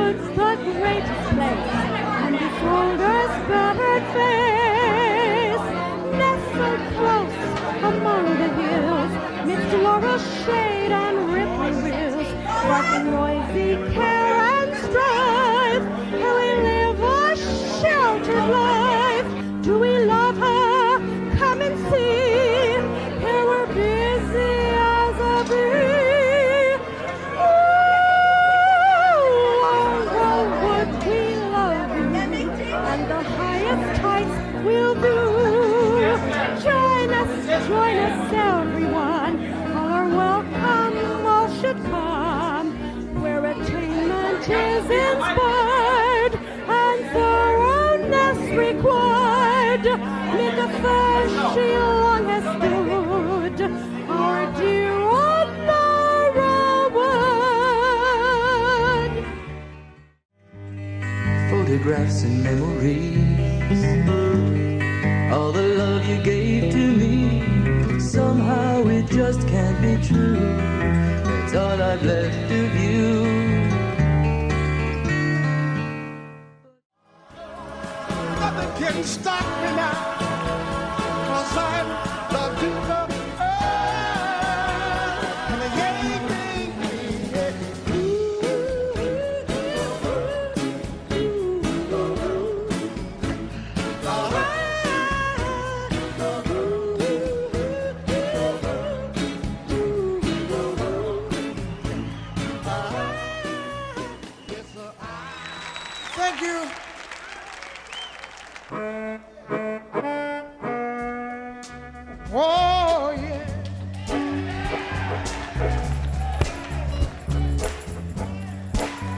Laurelwood's the greatest place, and behold her spurred face, nestled close among the hills, midst laurel shade and rippling rills, but noisy care and strife, here we live a sheltered life. Do we love her? Come and see. Here we're busy as a bee. Laurelwood, we love you, and the highest heights we'll do. Join us, everyone. All are welcome, all should come, where attainment is inspired and thoroughness required. Mid the fair she long has stood, our dear old Laurelwood. Photographs and memories, all the love you gave to me, somehow it just can't be true. That's all I've left of you. Nothing can stop me now, 'cause I love you the earth. And thank you. Oh, yeah.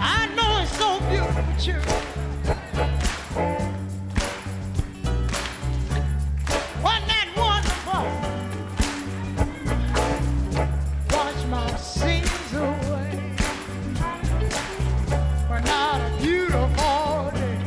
I know it's so beautiful, too. Wasn't that wonderful? Wash my sins away. But not a beautiful day.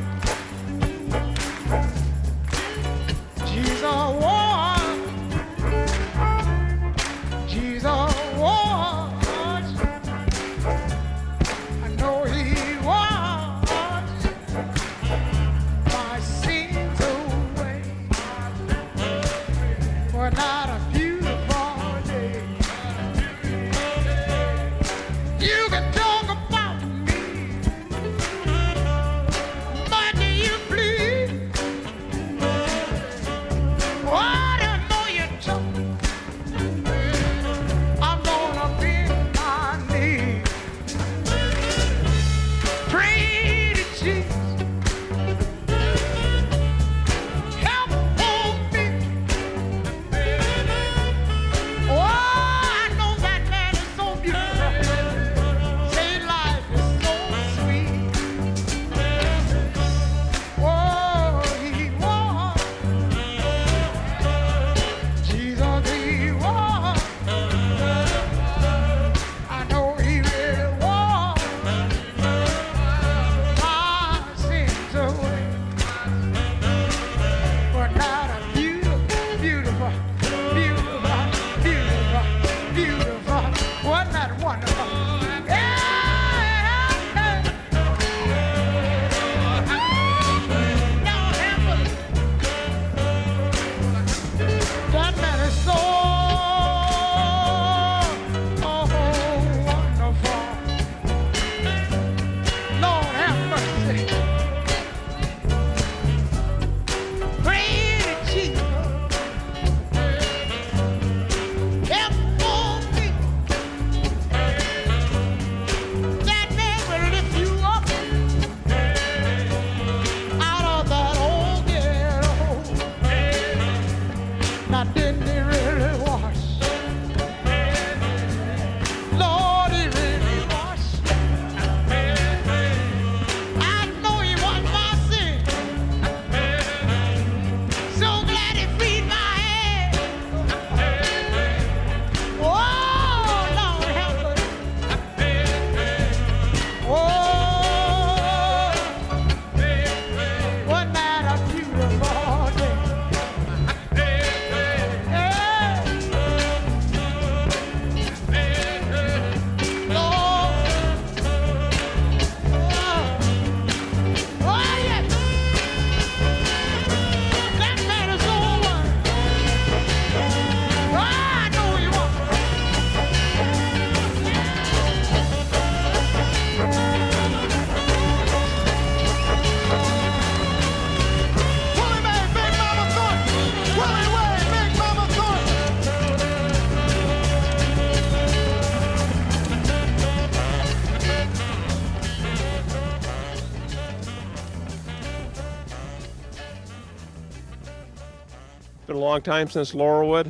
been a long time since Laurelwood.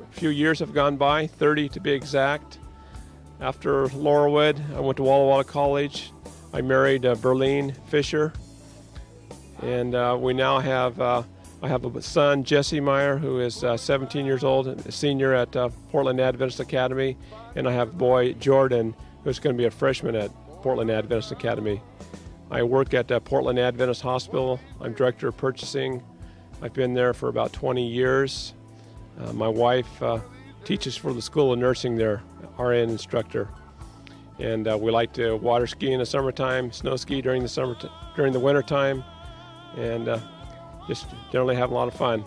A few years have gone by, 30 to be exact. After Laurelwood, I went to Walla Walla College. I married Berlene Fisher, and we now have I have a son, Jesse Meyer, who is 17 years old, a senior at Portland Adventist Academy, and I have a boy, Jordan, who's going to be a freshman at Portland Adventist Academy. I work at Portland Adventist Hospital. I'm director of purchasing. I've been there for about 20 years. My wife teaches for the School of Nursing there, RN instructor. And we like to water ski in the summertime, snow ski during the wintertime, and just generally have a lot of fun.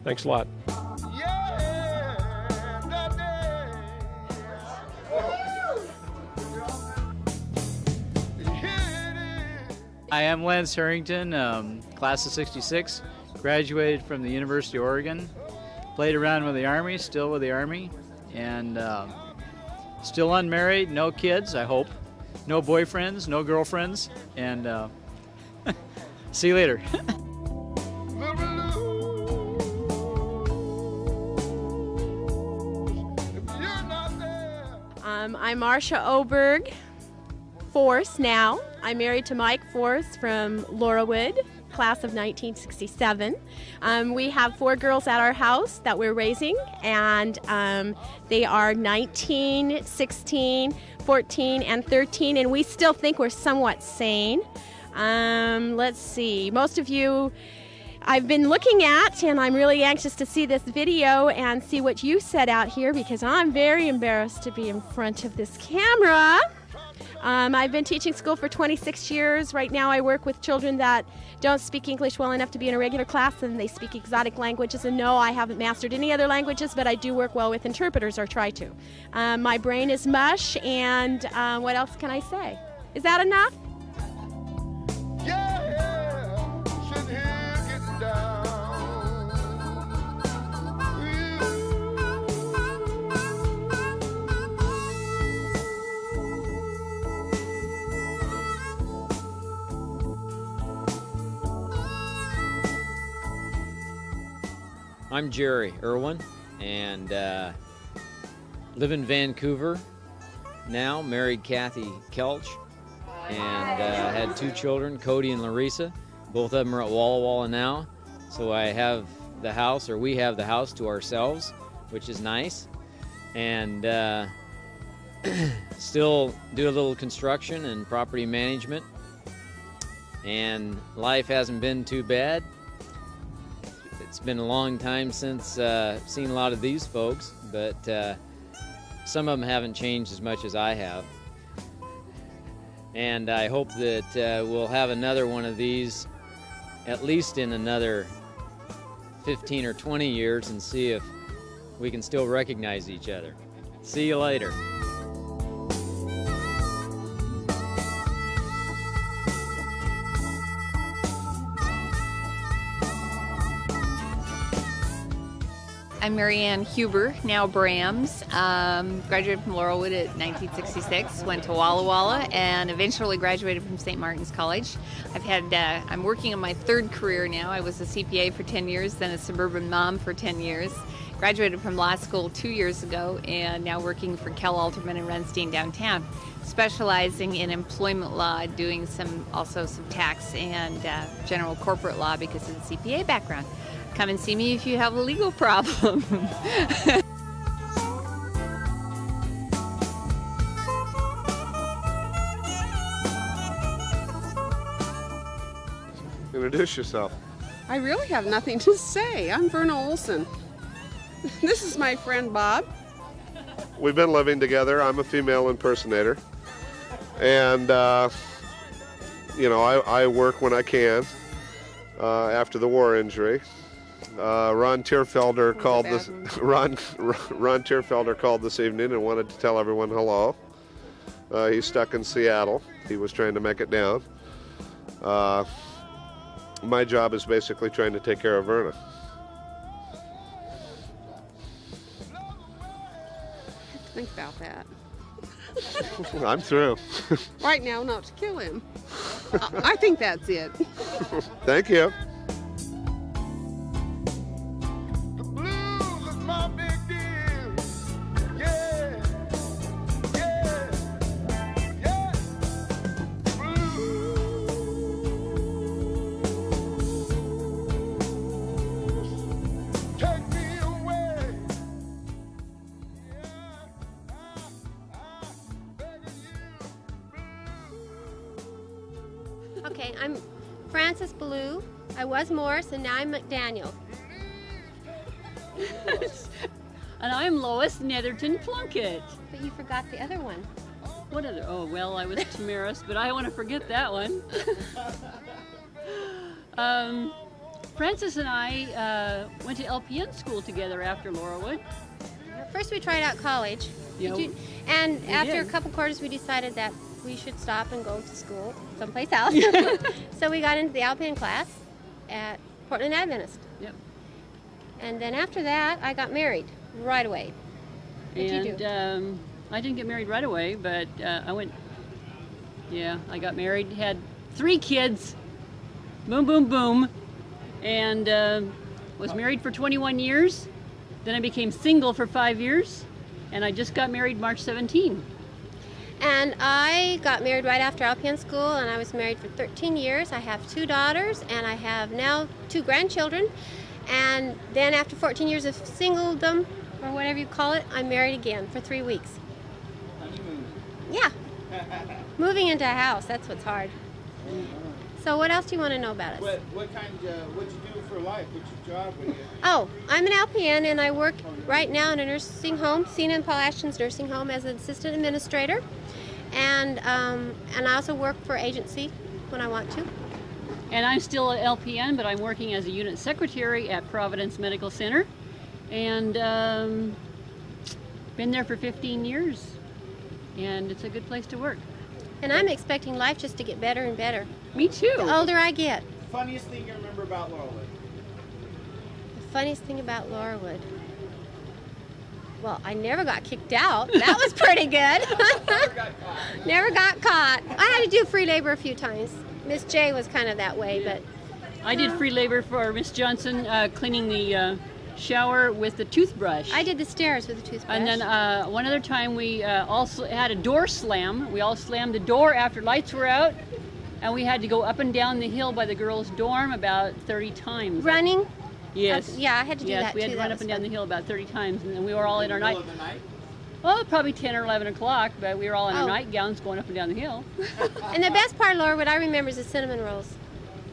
Thanks a lot. I am Lance Harrington, class of '66, graduated from the University of Oregon, played around with the Army, still with the Army, and still unmarried, no kids, I hope, no boyfriends, no girlfriends, and see you later. I'm Marcia Oberg Force now. I'm married to Mike Force from Laurelwood, class of 1967. We have 4 girls at our house that we're raising, and they are 19, 16, 14, and 13, and we still think we're somewhat sane. Let's see, most of you I've been looking at, and I'm really anxious to see this video and see what you said out here, because I'm very embarrassed to be in front of this camera. I've been teaching school for 26 years. Right now I work with children that don't speak English well enough to be in a regular class, and they speak exotic languages. And no, I haven't mastered any other languages, but I do work well with interpreters, or try to. My brain is mush, and what else can I say? Is that enough? Sitting here getting down. I'm Jerry Irwin, and live in Vancouver now, married Kathy Kelch, and had 2 children, Cody and Larissa. Both of them are at Walla Walla now, so I have the house, or we have the house to ourselves, which is nice. And still do a little construction and property management, and life hasn't been too bad. It's been a long time since seen a lot of these folks, but some of them haven't changed as much as I have. And I hope that we'll have another one of these at least in another 15 or 20 years, and see if we can still recognize each other. See you later. I'm Marianne Huber, now Brams. Graduated from Laurelwood at 1966, went to Walla Walla, and eventually graduated from St. Martin's College. I'm working on my 3rd career now. I was a CPA for 10 years, then a suburban mom for 10 years. Graduated from law school 2 years ago, and now working for Kel Alterman and Runstein downtown, specializing in employment law, doing also some tax and general corporate law because of the CPA background. Come and see me if you have a legal problem. Introduce yourself. I really have nothing to say. I'm Verna Olson. This is my friend Bob. We've been living together. I'm a female impersonator. And, I work when I can after the war injury. Ron Tierfelder called this. Ron Tierfelder called this evening and wanted to tell everyone hello. He's stuck in Seattle. He was trying to make it down. My job is basically trying to take care of Verna. Think about that. I'm through. Right now, not to kill him. I think that's it. Thank you. Okay, I'm Frances Ballou. I was Morris, and now I'm McDaniel. And I'm Lois Netherton Plunkett. But you forgot the other one. What other? Oh, well, I was Tamaris, but I don't want to forget that one. Frances and I went to LPN school together after Laurelwood. First, we tried out college. Yeah, and we after did. a couple quarters, we decided that we should stop and go to school someplace else. So we got into the Alpine class at Portland Adventist. Yep. And then after that, I got married right away. What did you do? I didn't get married right away, but I got married, had 3 kids, boom, boom, boom, and was married for 21 years. Then I became single for 5 years, and I just got married March 17. And I got married right after Alpine school, and I was married for 13 years. I have 2 daughters, and I have now 2 grandchildren. And then after 14 years of singledom, or whatever you call it, I'm married again for 3 weeks. Yeah. Moving into a house, that's what's hard. So what else do you want to know about us? What'd you do for life? What's your job? Oh, I'm an LPN, and I work right now in a nursing home, Sina and Paul Ashton's nursing home, as an assistant administrator. And I also work for agency when I want to. And I'm still at LPN, but I'm working as a unit secretary at Providence Medical Center, and been there for 15 years, and it's a good place to work. And I'm expecting life just to get better and better. Me too. The older I get. Funniest thing you remember about Laurelwood? The funniest thing about Laurelwood. Well, I never got kicked out. That was pretty good. Never got caught. I had to do free labor a few times. Miss J was kind of that way, but... I did free labor for Miss Johnson, cleaning the shower with the toothbrush. I did the stairs with the toothbrush. And then one other time we also had a door slam. We all slammed the door after lights were out, and we had to go up and down the hill by the girls' dorm about 30 times. Running? Yes. Yeah, I had to do that Yes, we had too. to run up and down the hill about 30 times, and then we were all in our Middle night. of the night? Well, probably 10 or 11 o'clock, but we were all in our Oh. nightgowns going up and down the hill. And the best part, Laura, what I remember is the cinnamon rolls.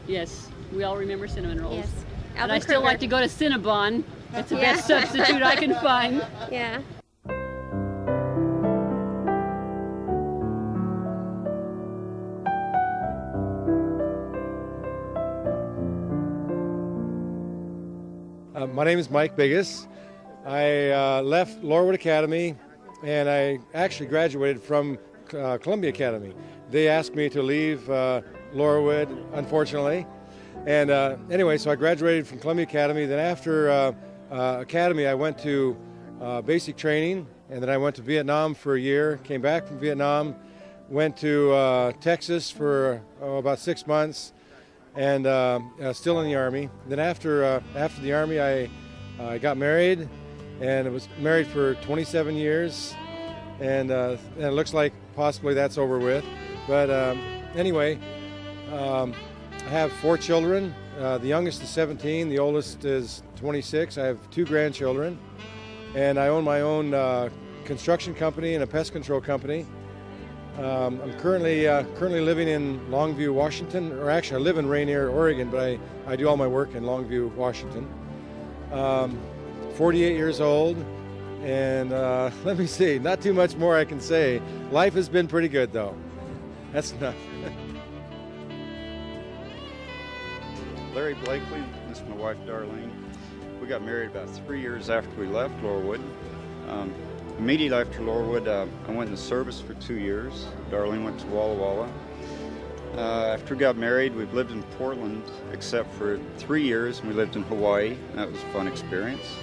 Yes, we all remember cinnamon rolls. Yes. And Alvin I still Kruger. like to go to Cinnabon. It's the Yeah. best substitute I can find. Yeah. My name is Mike Biggis. I left Laurelwood Academy, and I actually graduated from Columbia Academy. They asked me to leave Laurelwood, unfortunately. And anyway, so I graduated from Columbia Academy. Then after Academy, I went to basic training, and then I went to Vietnam for a year, came back from Vietnam, went to Texas for about 6 months, and still in the Army. Then after the Army, I got married, and I was married for 27 years, and it looks like possibly that's over with. But anyway, I have 4 children. The youngest is 17, the oldest is 26. I have 2 grandchildren, and I own my own construction company and a pest control company. I'm currently living in Longview, Washington, or actually I live in Rainier, Oregon, but I do all my work in Longview, Washington. 48 years old, and let me see, not too much more I can say. Life has been pretty good, though. That's enough. Larry Blakely, this is my wife Darlene. We got married about 3 years after we left Laurelwood. Immediately after Laurelwood, I went in the service for 2 years. Darlene went to Walla Walla. After we got married, we've lived in Portland except for 3 years, and we lived in Hawaii. That was a fun experience.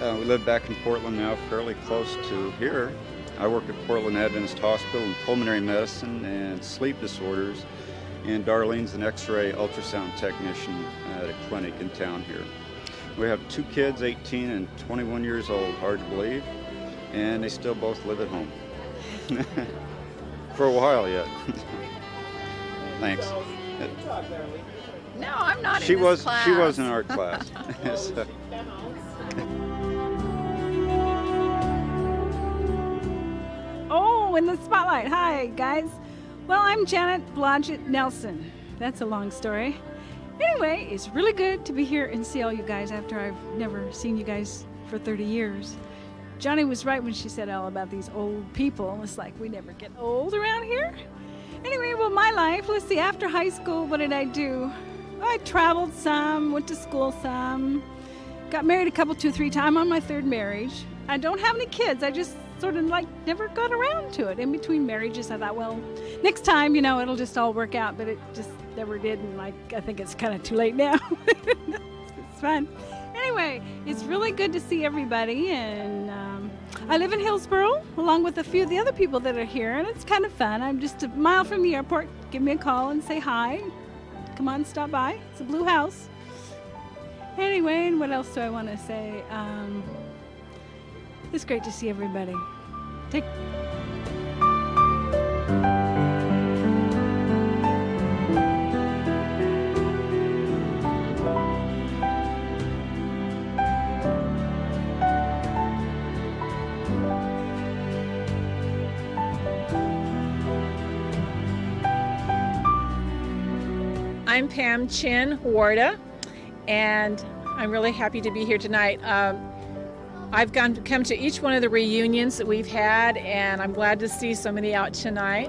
We live back in Portland now, fairly close to here. I work at Portland Adventist Hospital in pulmonary medicine and sleep disorders, and Darlene's an X-ray ultrasound technician at a clinic in town here. We have 2 kids, 18 and 21 years old, hard to believe, and they still both live at home. For a while yet. Thanks. No, I'm not She in this class. She was in our class. So. Oh, in the spotlight. Hi, guys. Well, I'm Janet Blodgett Nelson. that's a long story. Anyway, it's really good to be here and see all you guys after I've never seen you guys for 30 years. Johnny was right when she said all about these old people. It's like we never get old around here. Anyway, well, my life, let's see, after high school, what did I do? I traveled some, went to school some, got married a couple, 2-3 times on my third marriage. I don't have any kids. I just sort of like never got around to it. In between marriages, I thought, well, next time, you know, it'll just all work out, but it just never did, and like, I think it's kind of too late now. It's fun. Anyway, it's really good to see everybody, and I live in Hillsboro, along with a few of the other people that are here, and it's kind of fun. I'm just a mile from the airport. Give me a call and say hi. Come on, stop by. It's a blue house. Anyway, and what else do I want to say? It's great to see everybody. Take. I'm Pam Chin Warda, and I'm really happy to be here tonight. I've come to each one of the reunions that we've had, and I'm glad to see so many out tonight.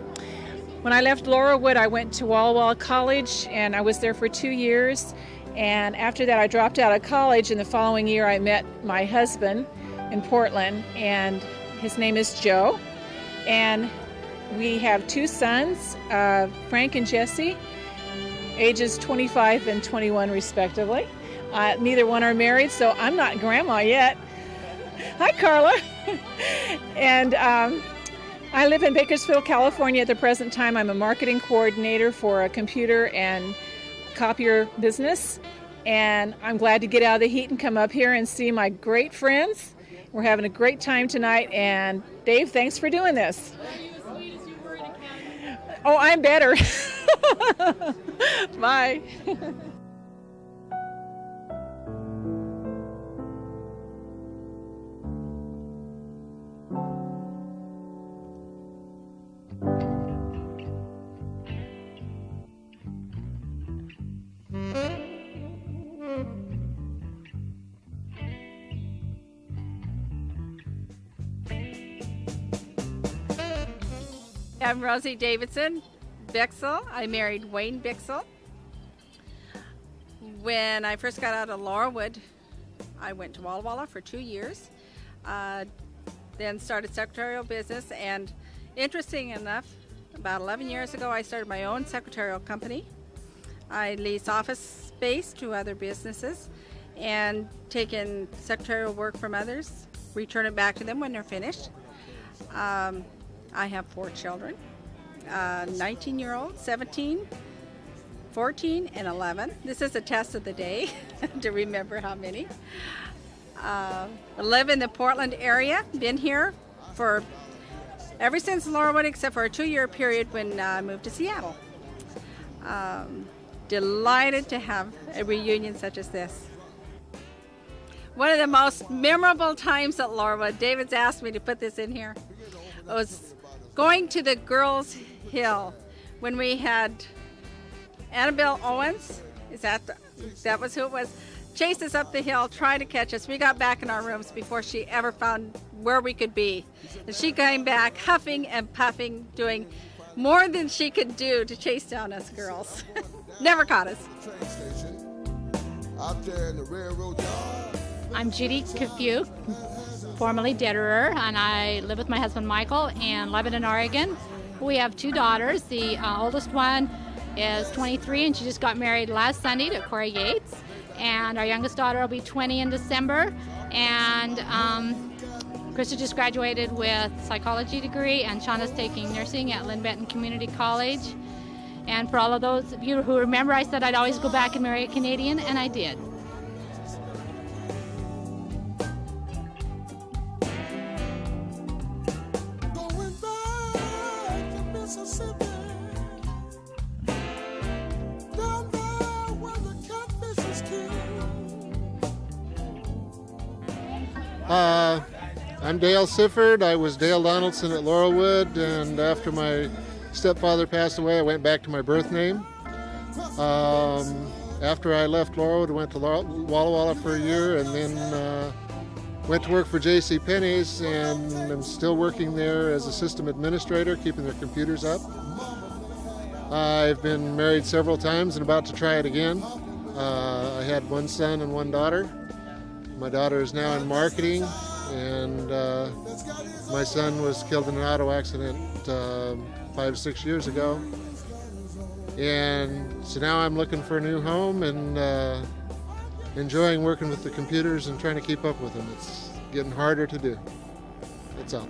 When I left Laurelwood, I went to Walla Walla College, and I was there for 2 years. And after that, I dropped out of college, and the following year, I met my husband in Portland, and his name is Joe. And we have 2 sons, Frank and Jesse, ages 25 and 21 respectively. Neither one are married, so I'm not grandma yet. Hi, Carla. And I live in Bakersfield, California at the present time. I'm a marketing coordinator for a computer and copier business. And I'm glad to get out of the heat and come up here and see my great friends. We're having a great time tonight. And Dave, thanks for doing this. Oh, I'm better. Bye. I'm Rosie Davidson Bixel. I married Wayne Bixel. When I first got out of Laurelwood, I went to Walla Walla for 2 years, then started secretarial business, and interesting enough, about 11 years ago I started my own secretarial company. I lease office space to other businesses and take in secretarial work from others, return it back to them when they're finished. I have 4 children, 19-year-old, 17, 14, and 11. This is a test of the day to remember how many. I live in the Portland area, been here for ever since Laurelwood, except for a 2-year period when I moved to Seattle. Delighted to have a reunion such as this. One of the most memorable times at Laurelwood, David's asked me to put this in here, was going to the Girls' Hill when we had Annabelle Owens, that was who it was, chased us up the hill, tried to catch us. We got back in our rooms before she ever found where we could be. And she came back huffing and puffing, doing more than she could do to chase down us girls. Never caught us. I'm Judy Kafuk, formerly Ditterer, and I live with my husband Michael in Lebanon, Oregon. We have 2 daughters. The oldest one is 23 and she just got married last Sunday to Corey Yates. And our youngest daughter will be 20 in December. And Krista just graduated with psychology degree, and Shauna's taking nursing at Lynn Benton Community College. And for all of those of you who remember, I said I'd always go back and marry a Canadian, and I did. I'm Dale Sifford. I was Dale Donaldson at Laurelwood, and after my stepfather passed away, I went back to my birth name. After I left Laurelwood, I went to Walla Walla for a year, and then went to work for J.C. Penney's, and I'm still working there as a system administrator, keeping their computers up. I've been married several times and about to try it again. I had one son and one daughter. My daughter is now in marketing, and my son was killed in an auto accident 5 or 6 years ago. And so now I'm looking for a new home and enjoying working with the computers and trying to keep up with them. It's getting harder to do. That's all.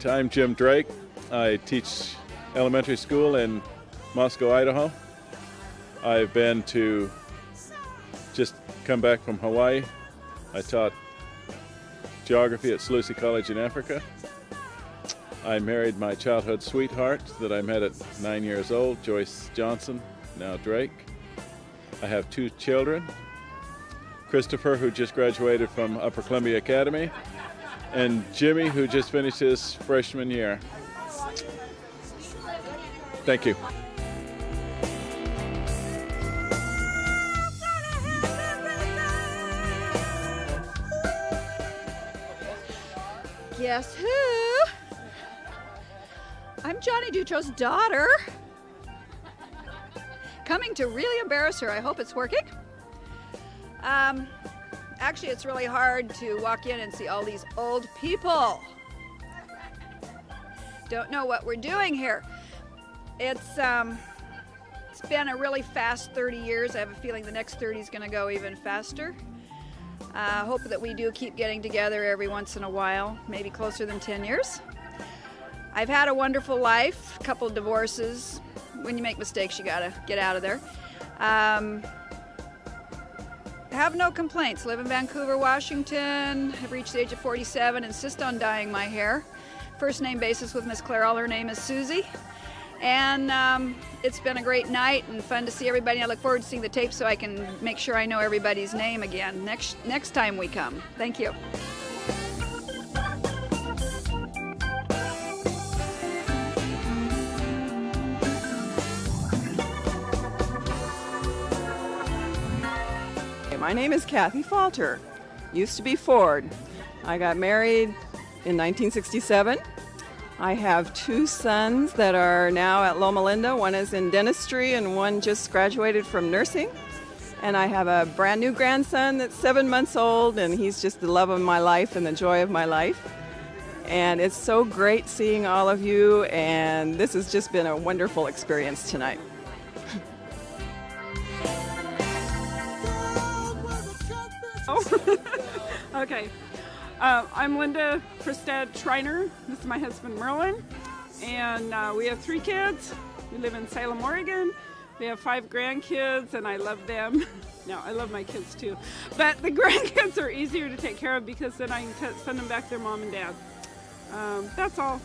I'm Jim Drake. I teach elementary school in Moscow, Idaho. I've been to just come back from Hawaii. I taught geography at Seleucia College in Africa. I married my childhood sweetheart that I met at 9 years old, Joyce Johnson, now Drake. I have 2 children, Christopher, who just graduated from Upper Columbia Academy, and Jimmy, who just finished his freshman year. Thank you. Guess who? I'm Johnny Dutro's daughter. Coming to really embarrass her. I hope it's working. Actually, it's really hard to walk in and see all these old people. Don't know what we're doing here. It's been a really fast 30 years. I have a feeling the next 30 is going to go even faster. Hope that we do keep getting together every once in a while, maybe closer than 10 years. I've had a wonderful life, a couple of divorces. When you make mistakes, you gotta get out of there. Have no complaints. Live in Vancouver, Washington. Have reached the age of 47. Insist on dyeing my hair. First name basis with Miss Claire. All her name is Susie. And it's been a great night and fun to see everybody. I look forward to seeing the tape so I can make sure I know everybody's name again next time we come. Thank you. My name is Kathy Falter, used to be Ford. I got married in 1967. I have 2 sons that are now at Loma Linda. One is in dentistry and one just graduated from nursing. And I have a brand new grandson that's 7 months old, and he's just the love of my life and the joy of my life. And it's so great seeing all of you, and this has just been a wonderful experience tonight. Okay. I'm Linda Christad Schreiner. This is my husband Merlin. And we have 3 kids. We live in Salem, Oregon. We have 5 grandkids, and I love them. No, I love my kids too. But the grandkids are easier to take care of because then I can send them back to their mom and dad. That's all.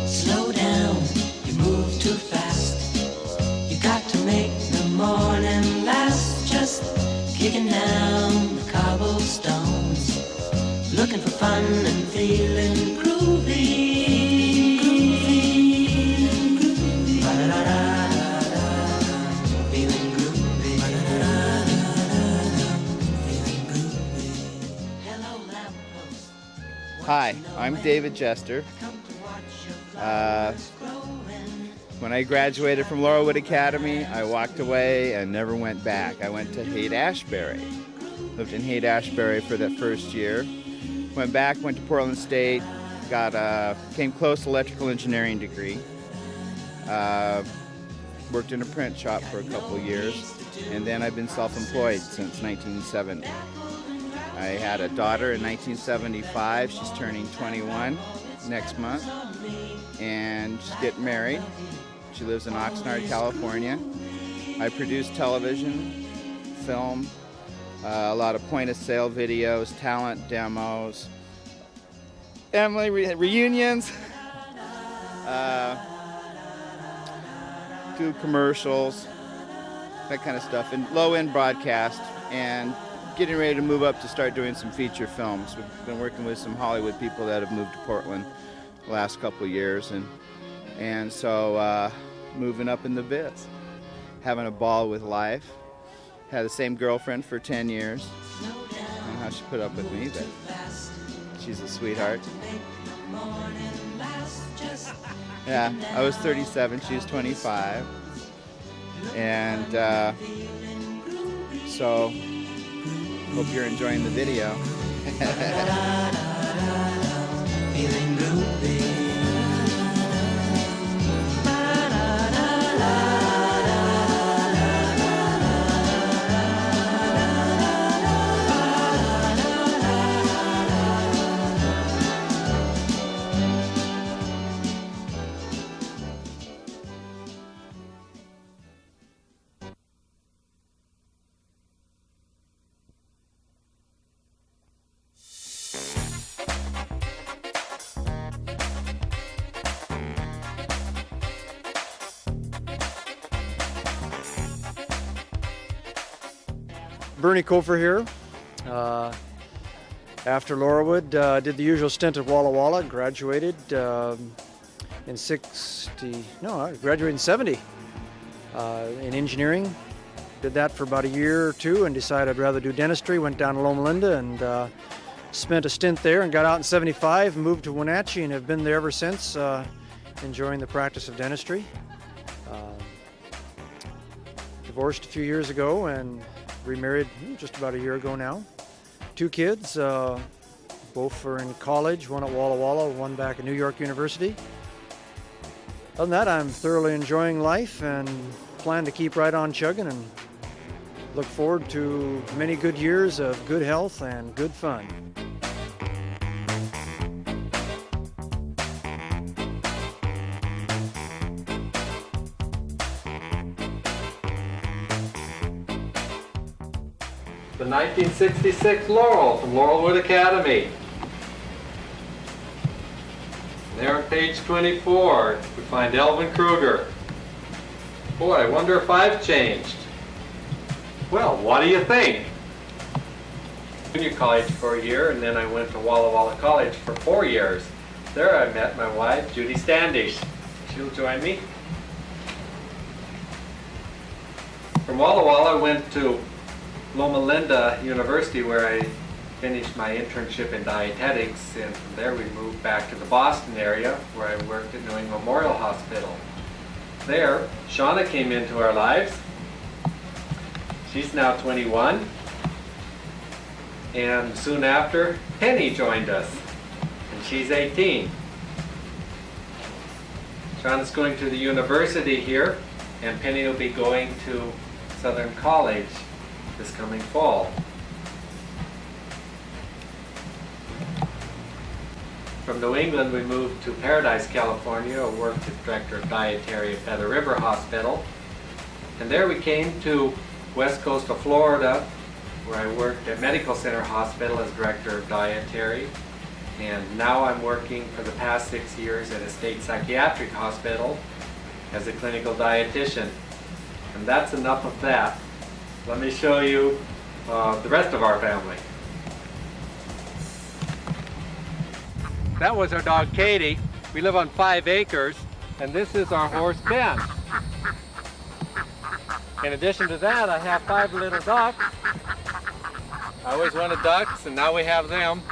Slow down, you move too fast. You got to make the morning last. Just kicking down the cobblestones, looking for fun and feeling groovy. Feeling groovy. Hello, lamppost. Hi, I'm David Jester. When I graduated from Laurelwood Academy, I walked away and never went back. I went to Haight-Ashbury. Lived in Haight-Ashbury for that first year. Went back, went to Portland State, came close to electrical engineering degree. Worked in a print shop for a couple of years, and then I've been self-employed since 1970. I had a daughter in 1975. She's turning 21 next month, and she's getting married. She lives in Oxnard, California. I produce television, film, a lot of point-of-sale videos, talent demos, family reunions, do commercials, that kind of stuff, and low-end broadcast, and getting ready to move up to start doing some feature films. We've been working with some Hollywood people that have moved to Portland the last couple of years, and so moving up in the biz, having a ball with life. Had the same girlfriend for 10 years. I don't know how she put up with me, but she's a sweetheart. Yeah, I was 37, she was 25. And so, hope you're enjoying the video. Feeling groovy. Bernie Kofer here. After Laurelwood, did the usual stint at Walla Walla, graduated in 60, no, I graduated in 70 in engineering. Did that for about a year or two and decided I'd rather do dentistry. Went down to Loma Linda and spent a stint there and got out in 75, moved to Wenatchee and have been there ever since, enjoying the practice of dentistry. Divorced a few years ago and remarried just about a year ago now. 2 kids, both are in college, one at Walla Walla, one back at New York University. Other than that, I'm thoroughly enjoying life and plan to keep right on chugging and look forward to many good years of good health and good fun. The 1966 Laurel from Laurelwood Academy. There on page 24, we find Elvin Kruger. Boy, I wonder if I've changed. Well, what do you think? Junior college for a year, and then I went to Walla Walla College for 4 years. There I met my wife, Judy Standish. She'll join me. From Walla Walla, I went to Loma Linda University, where I finished my internship in dietetics, and from there we moved back to the Boston area, where I worked at New England Memorial Hospital. There, Shauna came into our lives. She's now 21, and soon after, Penny joined us, and she's 18. Shauna's going to the university here, and Penny will be going to Southern College this coming fall. From New England, we moved to Paradise, California. I worked as director of dietary at Feather River Hospital. And there we came to west coast of Florida, where I worked at Medical Center Hospital as director of dietary. And now I'm working for the past 6 years at a state psychiatric hospital as a clinical dietitian. And that's enough of that. Let me show you the rest of our family. That was our dog Katie. We live on 5 acres, and this is our horse Ben. In addition to that, I have 5 little ducks. I always wanted ducks, and now we have them.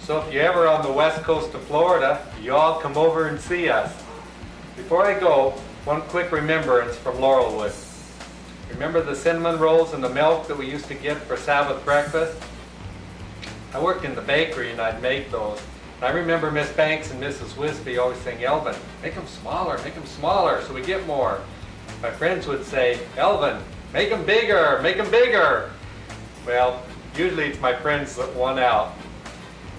So if you're ever on the west coast of Florida, you all come over and see us. Before I go, one quick remembrance from Laurelwood. Remember the cinnamon rolls and the milk that we used to get for Sabbath breakfast? I worked in the bakery and I'd make those. I remember Miss Banks and Mrs. Wisby always saying, Elvin, make them smaller so we get more. My friends would say, Elvin, make them bigger, make them bigger. Well, usually it's my friends that won out.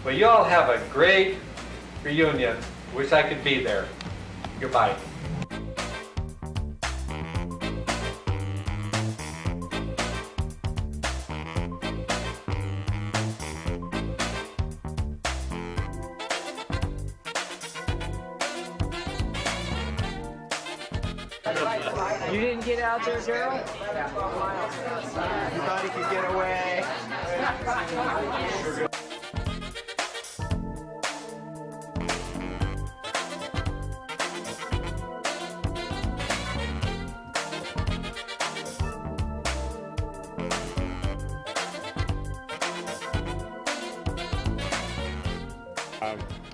Well, you all have a great reunion. Wish I could be there. Goodbye. You didn't get out there, Daryl? You thought he could get away.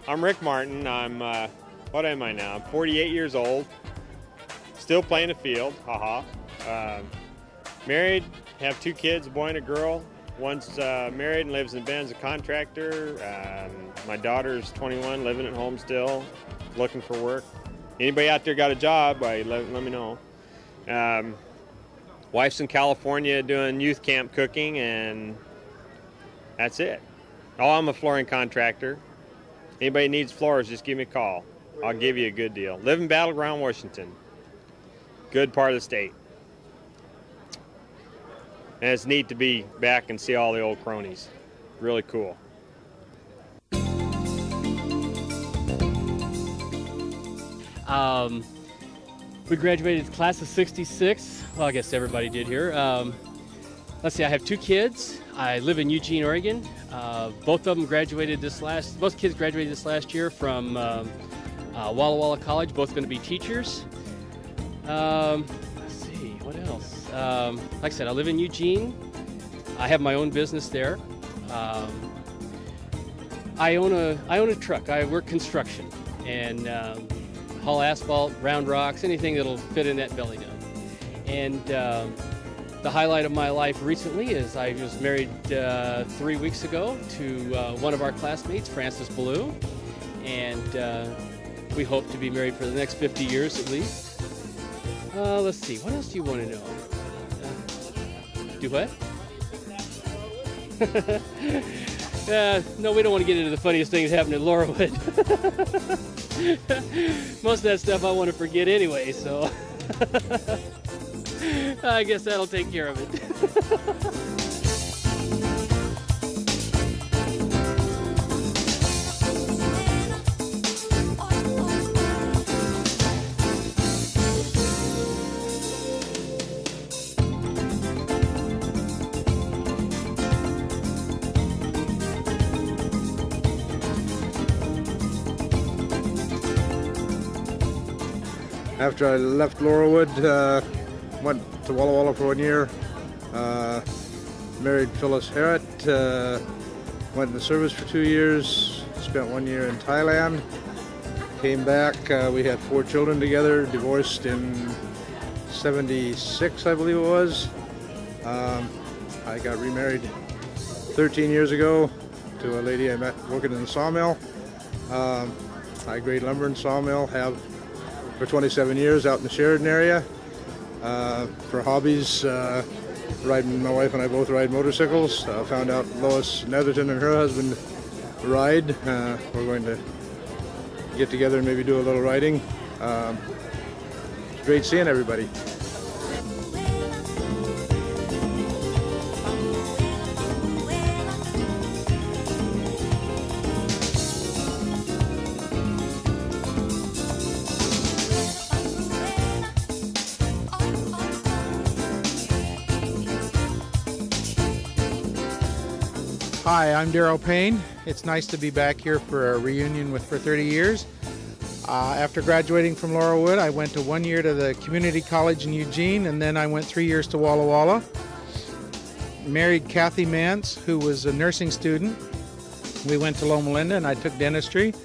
I'm Rick Martin. I'm, what am I now? I'm 48 years old. Still playing the field, haha. Married, have 2 kids, a boy and a girl. One's married and lives in Bend as a contractor. My daughter's 21, living at home still, looking for work. Anybody out there got a job, let me know. Wife's in California doing youth camp cooking, and that's it. Oh, I'm a flooring contractor. Anybody needs floors, just give me a call. I'll give you a good deal. Live in Battleground, Washington. Good part of the state. And it's neat to be back and see all the old cronies. Really cool. We graduated class of 66. Well, I guess everybody did here. Let's see, I have 2 kids. I live in Eugene, Oregon. Both kids graduated this last year from Walla Walla College, both going to be teachers. Let's see, what else? Like I said, I live in Eugene. I have my own business there. I own a truck. I work construction and haul asphalt, round rocks, anything that'll fit in that belly dump. And the highlight of my life recently is I was married 3 weeks ago to one of our classmates, Francis Ballou, and we hope to be married for the next 50 years at least. Let's see, what else do you want to know? Do what? No, we don't want to get into the funniest things happening in Laurelwood. Most of that stuff I want to forget anyway, so I guess that'll take care of it. After I left Laurelwood, went to Walla Walla for 1 year, married Phyllis Harrett, went in the service for 2 years, spent 1 year in Thailand, came back, we had 4 children together, divorced in 76, I believe it was. I got remarried 13 years ago to a lady I met working in the sawmill. I grade lumber and sawmill, have for 27 years out in the Sheridan area. For hobbies, my wife and I both ride motorcycles. Found out Lois Netherton and her husband ride. We're going to get together and maybe do a little riding. It's great seeing everybody. Hi, I'm Darrell Payne. It's nice to be back here for a reunion for 30 years. After graduating from Laurelwood, I went to 1 year to the community college in Eugene, and then I went 3 years to Walla Walla. Married Kathy Mance, who was a nursing student. We went to Loma Linda, and I took dentistry,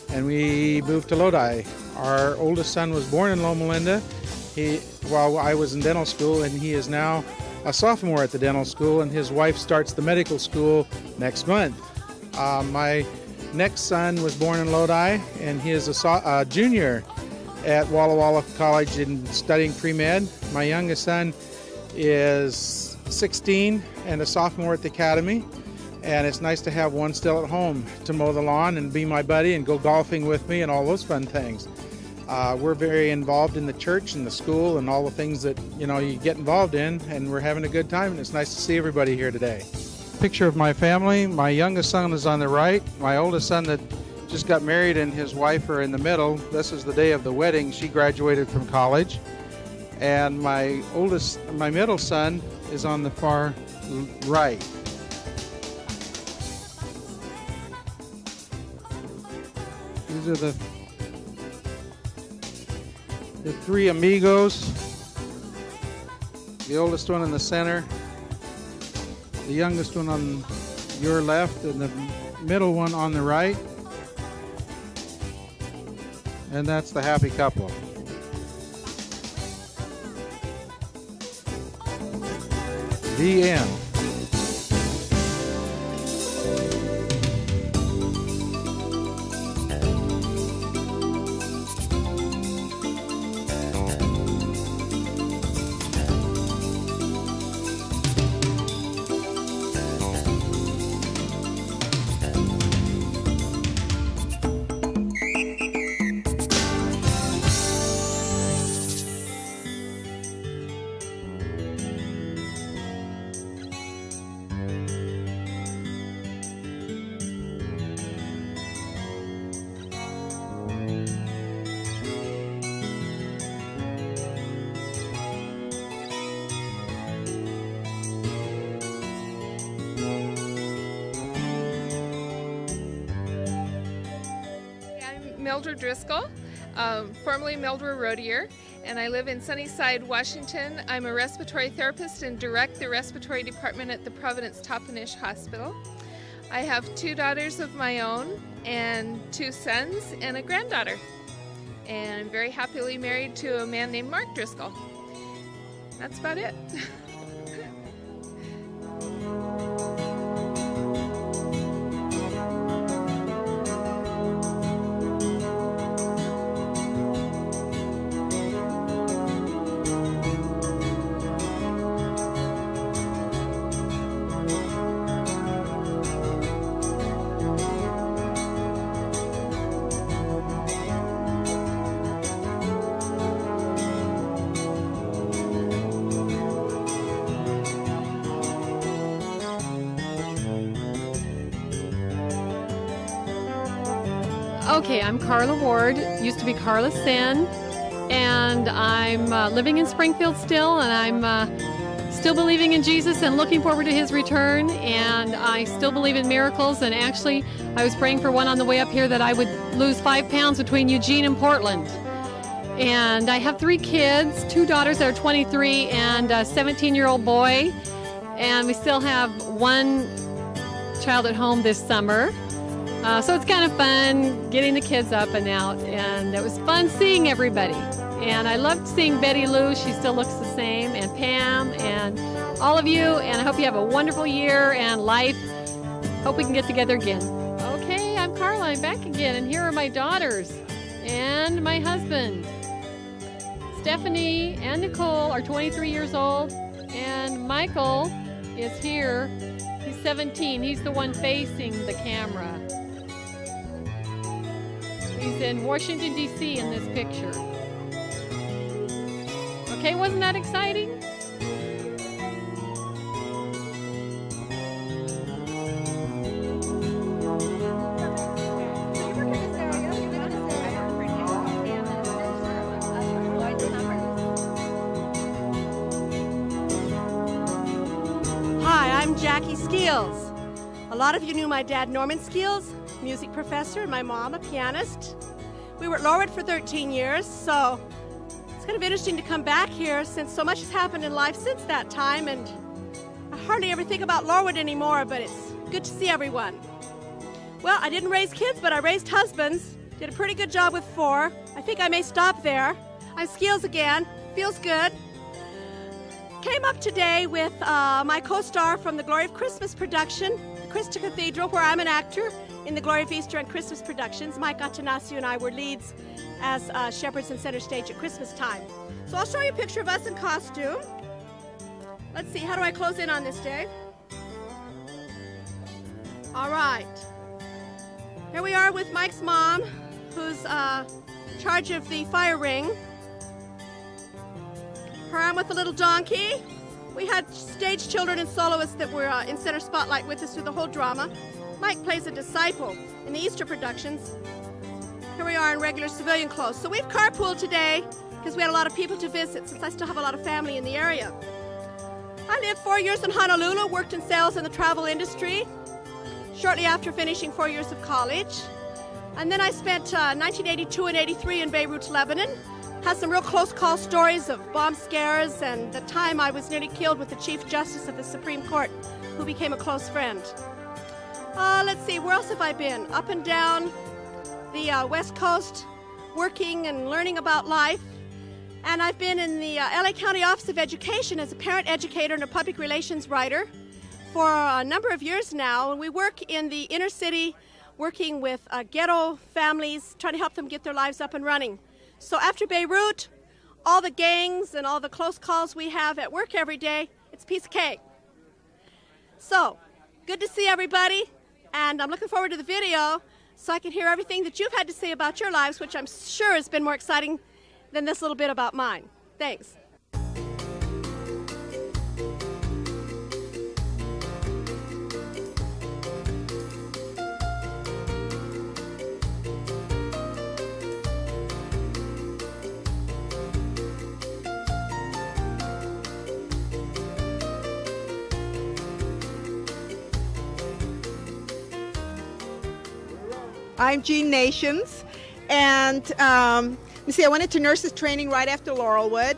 and we moved to Lodi. Our oldest son was born in Loma Linda while I was in dental school, and he is now a sophomore at the dental school, and his wife starts the medical school next month. My next son was born in Lodi, and he is a junior at Walla Walla College studying pre-med. My youngest son is 16 and a sophomore at the academy, and it's nice to have one still at home to mow the lawn and be my buddy and go golfing with me and all those fun things. We're very involved in the church and the school and all the things that you get involved in, and we're having a good time, and it's nice to see everybody here today. Picture of my family. My youngest son is on the right. My oldest son that just got married and his wife are in the middle. This is the day of the wedding. She graduated from college. And my middle son is on the far right. These are the three amigos. The oldest one in the center, the youngest one on your left, and the middle one on the right. And that's the happy couple. The end. Mildred Driscoll, formerly Mildred Rodier, and I live in Sunnyside, Washington. I'm a respiratory therapist and direct the respiratory department at the Providence Toppenish Hospital. I have 2 daughters of my own and 2 sons and a granddaughter. And I'm very happily married to a man named Mark Driscoll. That's about it. Okay, I'm Carla Ward, used to be Carla Sen, and I'm living in Springfield still, and I'm still believing in Jesus and looking forward to his return, and I still believe in miracles, and actually I was praying for one on the way up here that I would lose 5 pounds between Eugene and Portland. And I have 3 kids, 2 daughters that are 23 and a 17-year-old boy, and we still have 1 child at home this summer. So it's kind of fun getting the kids up and out, and it was fun seeing everybody. And I loved seeing Betty Lou, she still looks the same, and Pam, and all of you, and I hope you have a wonderful year and life. Hope we can get together again. Okay, I'm Carla, I'm back again, and here are my daughters and my husband. Stephanie and Nicole are 23 years old, and Michael is here. He's 17, he's the one facing the camera. He's in Washington, D.C. in this picture. Okay, wasn't that exciting? Hi, I'm Jackie Skeels. A lot of you knew my dad, Norman Skeels, music professor, and my mom, a pianist. We were at Laurelwood for 13 years, so it's kind of interesting to come back here since so much has happened in life since that time, and I hardly ever think about Laurelwood anymore, but it's good to see everyone. Well, I didn't raise kids, but I raised husbands. Did a pretty good job with 4. I think I may stop there. I'm Skeels again. Feels good. Came up today with my co-star from the Glory of Christmas production, the Christ Cathedral, where I'm an actor in the Glory of Easter and Christmas productions. Mike Atanasio and I were leads as shepherds in center stage at Christmas time. So I'll show you a picture of us in costume. Let's see, how do I close in on this, Dave? All right. Here we are with Mike's mom, who's in charge of the fire ring. Her arm with the little donkey. We had stage children and soloists that were in center spotlight with us through the whole drama. Mike plays a disciple in the Easter productions. Here we are in regular civilian clothes. So we've carpooled today because we had a lot of people to visit since I still have a lot of family in the area. I lived 4 years in Honolulu, worked in sales in the travel industry shortly after finishing 4 years of college. And then I spent 1982 and 83 in Beirut, Lebanon. Had some real close call stories of bomb scares and the time I was nearly killed with the Chief Justice of the Supreme Court, who became a close friend. Let's see, where else have I been? Up and down the West Coast, working and learning about life. And I've been in the LA County Office of Education as a parent educator and a public relations writer for a number of years now. And we work in the inner city, working with ghetto families, trying to help them get their lives up and running. So after Beirut, all the gangs and all the close calls we have at work every day, it's a piece of cake. So, good to see everybody, and I'm looking forward to the video so I can hear everything that you've had to say about your lives, which I'm sure has been more exciting than this little bit about mine. Thanks. I'm Jean Nations, and I went into nurses training right after Laurelwood.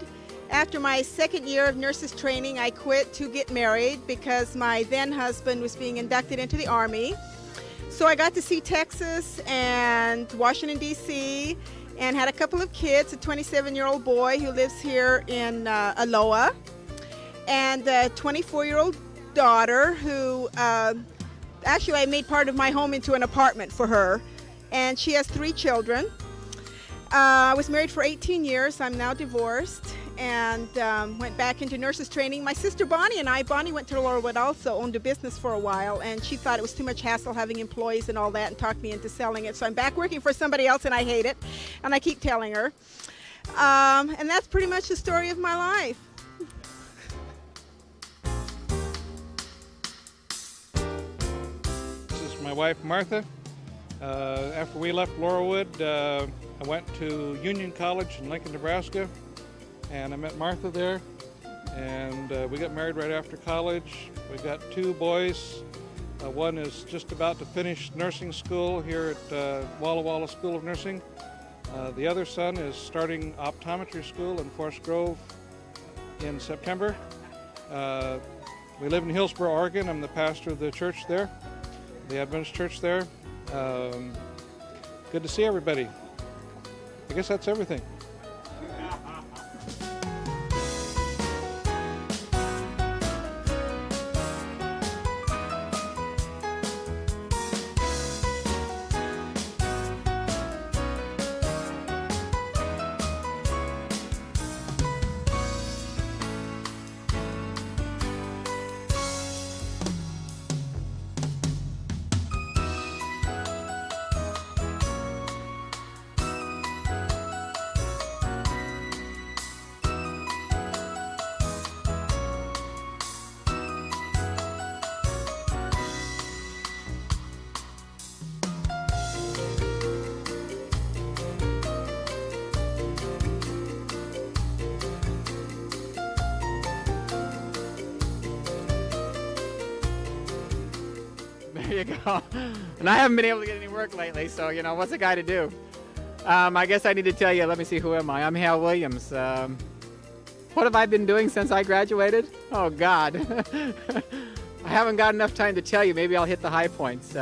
After my second year of nurses training, I quit to get married because my then husband was being inducted into the Army. So I got to see Texas and Washington, D.C., and had a couple of kids, a 27-year-old boy who lives here in Aloha, and a 24-year-old daughter who actually I made part of my home into an apartment for her, and she has 3 children. I was married for 18 years. I'm now divorced, and went back into nurses training. My sister Bonnie went to Laurelwood also, owned a business for a while, and she thought it was too much hassle having employees and all that and talked me into selling it. So I'm back working for somebody else, and I hate it, and I keep telling her. And that's pretty much the story of my life. My wife Martha. After we left Laurelwood, I went to Union College in Lincoln, Nebraska, and I met Martha there, and we got married right after college. We've got 2 boys. One is just about to finish nursing school here at Walla Walla School of Nursing. The other son is starting optometry school in Forest Grove in September. We live in Hillsboro, Oregon. I'm the pastor of the church there, the Adventist church there. Good to see everybody. I guess that's everything. There you go. And I haven't been able to get any work lately, so, you know, what's a guy to do? I guess I need to tell you, let me see, who am I? I'm Hal Williams. What have I been doing since I graduated? Oh, God. I haven't got enough time to tell you. Maybe I'll hit the high points.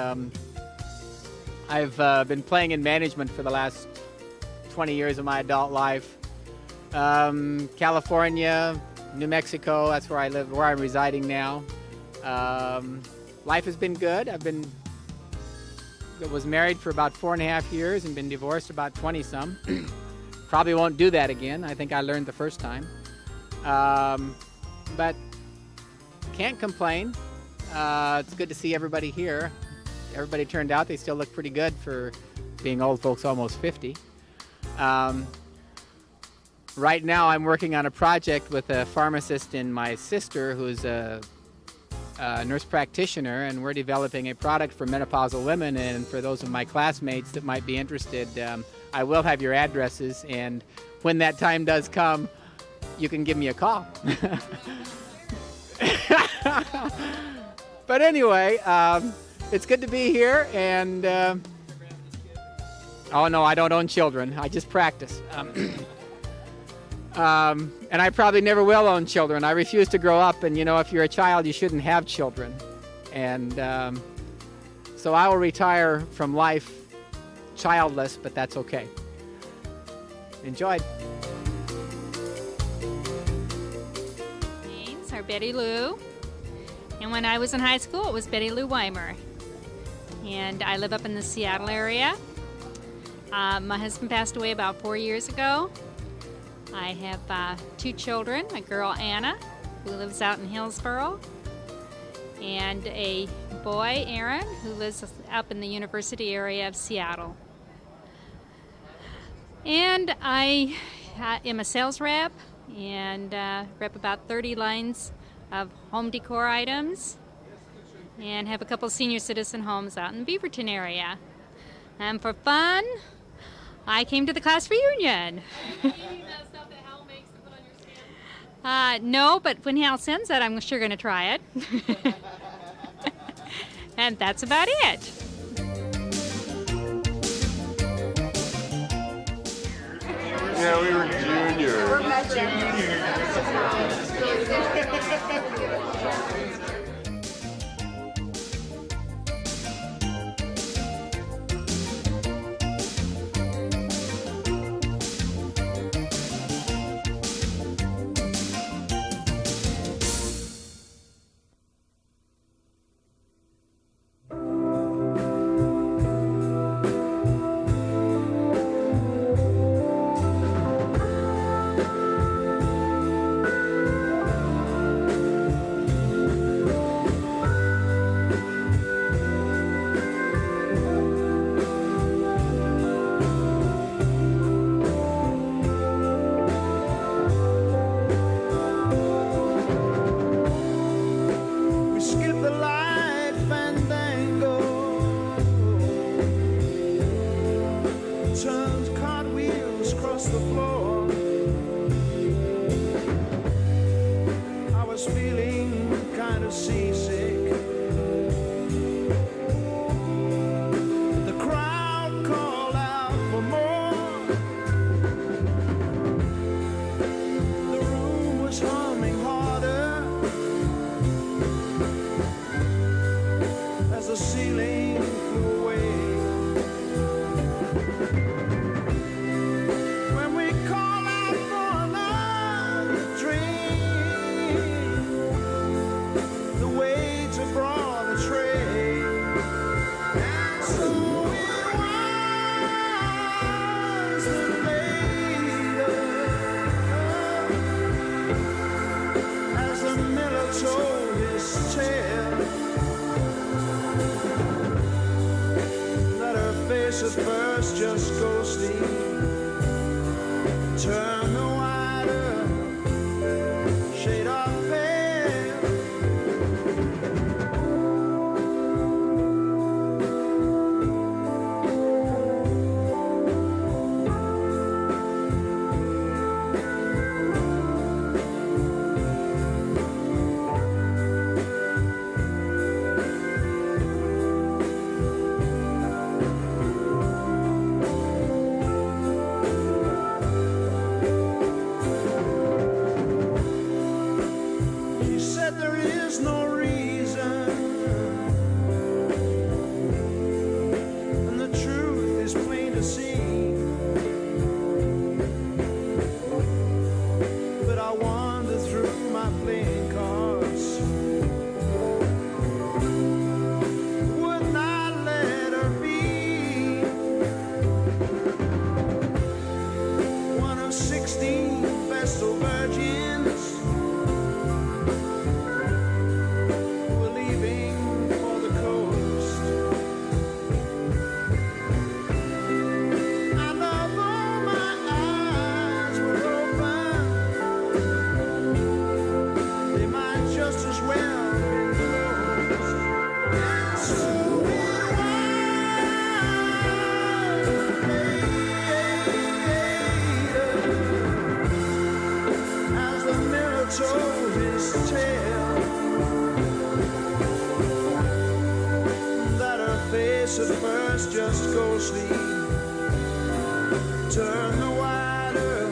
I've been playing in management for the last 20 years of my adult life. California, New Mexico, that's where I live, where I'm residing now. Life has been good. I was married for about 4.5 years and been divorced about 20-some. Probably won't do that again. I think I learned the first time. But can't complain. It's good to see everybody here. Everybody turned out. They still look pretty good for being old folks, almost 50. Right now I'm working on a project with a pharmacist and my sister, who's a nurse practitioner, and we're developing a product for menopausal women. And for those of my classmates that might be interested, I will have your addresses, and when that time does come, you can give me a call. But anyway, it's good to be here, and oh no, I don't own children. I just practice. And I probably never will own children. I refuse to grow up, and if you're a child, you shouldn't have children. And so I will retire from life childless, but that's okay. Enjoy. Names are Betty Lou, and when I was in high school, it was Betty Lou Weimer. And I live up in the Seattle area. My husband passed away about 4 years ago. I have 2 children, a girl, Anna, who lives out in Hillsboro, and a boy, Aaron, who lives up in the university area of Seattle. And I am a sales rep and rep about 30 lines of home decor items and have a couple senior citizen homes out in the Beaverton area. And for fun, I came to the class reunion. No, but when Hal sends that, I'm sure going to try it. And that's about it. Yeah, we were juniors. At first just ghosty, turn the wider shade of pale. first, just go sleep. Turn the water